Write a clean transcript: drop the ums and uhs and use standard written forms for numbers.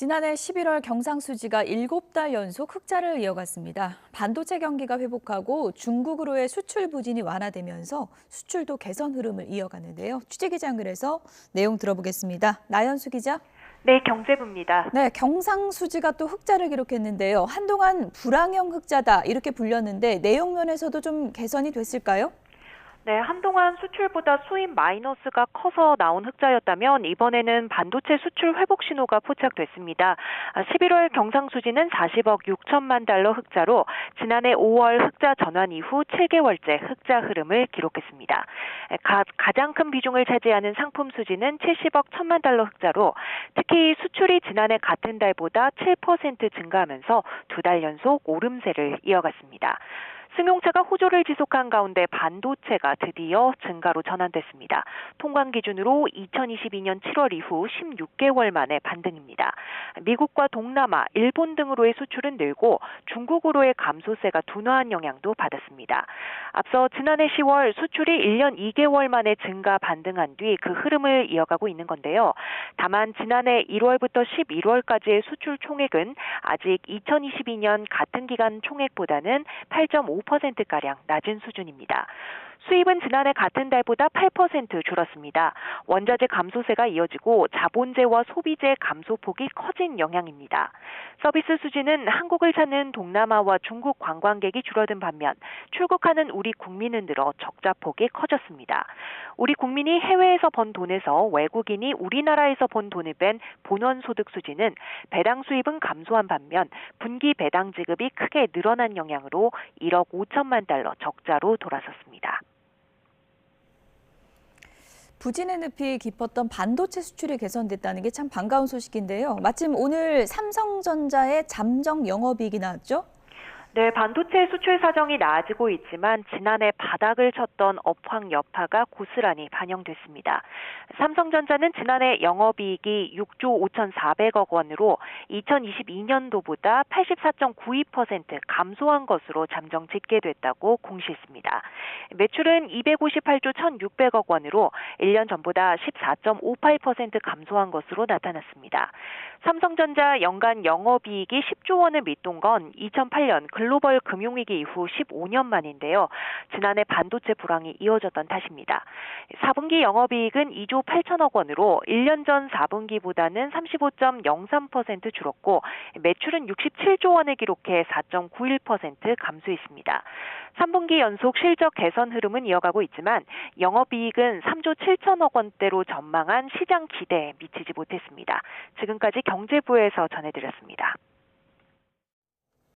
지난해 11월 경상수지가 7달 연속 흑자를 이어갔습니다. 반도체 경기가 회복하고 중국으로의 수출 부진이 완화되면서 수출도 개선 흐름을 이어갔는데요. 취재기자 연결해서 내용 들어보겠습니다. 나연수 기자. 네, 경제부입니다. 네, 경상수지가 또 흑자를 기록했는데요. 한동안 불황형 흑자다 이렇게 불렸는데 내용 면에서도 좀 개선이 됐을까요? 네, 한동안 수출보다 수입 마이너스가 커서 나온 흑자였다면 이번에는 반도체 수출 회복 신호가 포착됐습니다. 11월 경상수지는 40억 6천만 달러 흑자로 지난해 5월 흑자 전환 이후 7개월째 흑자 흐름을 기록했습니다. 가장 큰 비중을 차지하는 상품 수지는 70억 1천만 달러 흑자로 특히 수출이 지난해 같은 달보다 7% 증가하면서 2달 연속 오름세를 이어갔습니다. 승용차가 호조를 지속한 가운데 반도체가 드디어 증가로 전환됐습니다. 통관 기준으로 2022년 7월 이후 16개월 만에 반등입니다. 미국과 동남아, 일본 등으로의 수출은 늘고 중국으로의 감소세가 둔화한 영향도 받았습니다. 앞서 지난해 10월 수출이 1년 2개월 만에 증가 반등한 뒤 그 흐름을 이어가고 있는 건데요. 다만 지난해 1월부터 11월까지의 수출 총액은 아직 2022년 같은 기간 총액보다는 8.5%가량 낮은 수준입니다. 수입은 지난해 같은 달보다 8% 줄었습니다. 원자재 감소세가 이어지고 자본재와 소비재 감소폭이 커진 영향입니다. 서비스 수지는 한국을 찾는 동남아와 중국 관광객이 줄어든 반면 출국하는 우리 국민은 늘어 적자폭이 커졌습니다. 우리 국민이 해외에서 번 돈에서 외국인이 우리나라에서 번 돈을 뺀 본원 소득 수지는 배당 수입은 감소한 반면 분기 배당 지급이 크게 늘어난 영향으로 1억 5천만 달러 적자로 돌아섰습니다. 부진의 늪이 깊었던 반도체 수출이 개선됐다는 게 참 반가운 소식인데요. 마침 오늘 삼성전자의 잠정 영업이익이 나왔죠? 네, 반도체 수출 사정이 나아지고 있지만 지난해 바닥을 쳤던 업황 여파가 고스란히 반영됐습니다. 삼성전자는 지난해 영업이익이 6조 5,400억 원으로 2022년도보다 84.92% 감소한 것으로 잠정 집계됐다고 공시했습니다. 매출은 258조 1,600억 원으로 1년 전보다 14.58% 감소한 것으로 나타났습니다. 삼성전자 연간 영업이익이 10조 원을 밑돈 건 2008년 글로벌 금융위기 이후 15년 만인데요. 지난해 반도체 불황이 이어졌던 탓입니다. 4분기 영업이익은 2조 8천억 원으로 1년 전 4분기보다는 35.03% 줄었고 매출은 67조 원을 기록해 4.91% 감소했습니다. 3분기 연속 실적 개선 흐름은 이어가고 있지만 영업이익은 3조 7천억 원대로 전망한 시장 기대에 미치지 못했습니다. 지금까지 경제부에서 전해드렸습니다.